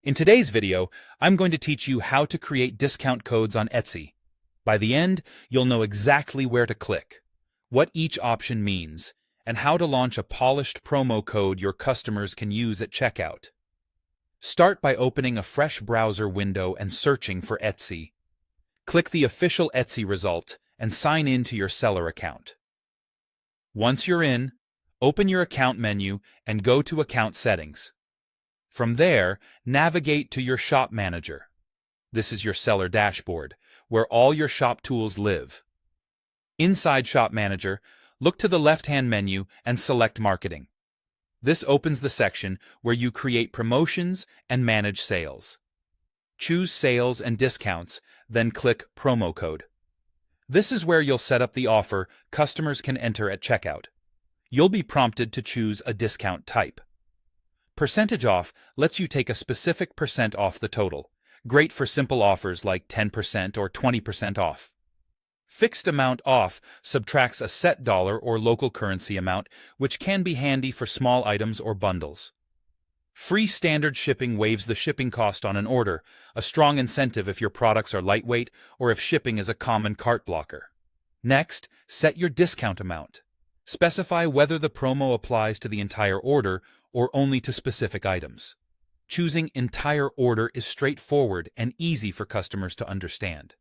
In today's video, I'm going to teach you how to create discount codes on Etsy. By the end, you'll know exactly where to click, what each option means, and how to launch a polished promo code your customers can use at checkout. Start by opening a fresh browser window and searching for Etsy. Click the official Etsy result and sign in to your seller account. Once you're in, open your account menu and go to Account Settings. From there, navigate to your Shop Manager. This is your seller dashboard, where all your shop tools live. Inside Shop Manager, look to the left-hand menu and select Marketing. This opens the section where you create promotions and manage sales. Choose Sales and Discounts, then click Promo Code. This is where you'll set up the offer customers can enter at checkout. You'll be prompted to choose a discount type. Percentage off lets you take a specific percent off the total, great for simple offers like 10% or 20% off. Fixed amount off subtracts a set dollar or local currency amount, which can be handy for small items or bundles. Free standard shipping waives the shipping cost on an order, a strong incentive if your products are lightweight or if shipping is a common cart blocker. Next, set your discount amount. Specify whether the promo applies to the entire order or only to specific items. Choosing entire order is straightforward and easy for customers to understand.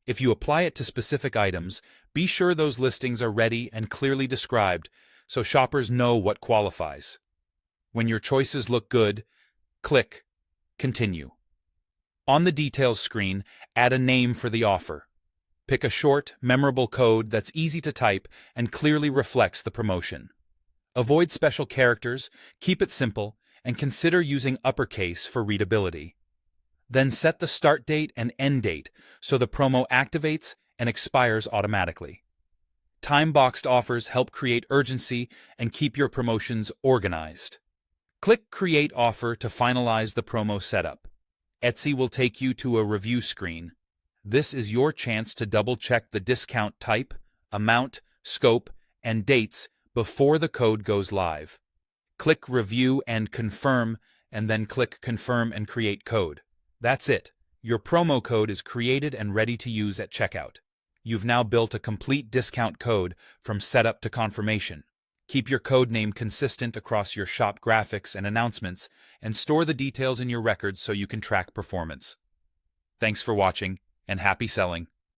If you apply it to specific items, be sure those listings are ready and clearly described so shoppers know what qualifies. When your choices look good, click Continue. On the details screen, add a name for the offer. Pick a short, memorable code that's easy to type and clearly reflects the promotion. Avoid special characters, keep it simple, and consider using uppercase for readability. Then set the start date and end date so the promo activates and expires automatically. Time-boxed offers help create urgency and keep your promotions organized. Click Create Offer to finalize the promo setup. Etsy will take you to a review screen. This is your chance to double-check the discount type, amount, scope, and dates before the code goes live. Click Review and Confirm, and then click Confirm and Create Code. That's it. Your promo code is created and ready to use at checkout. You've now built a complete discount code from setup to confirmation. Keep your code name consistent across your shop graphics and announcements, and store the details in your records so you can track performance. Thanks for watching, and happy selling.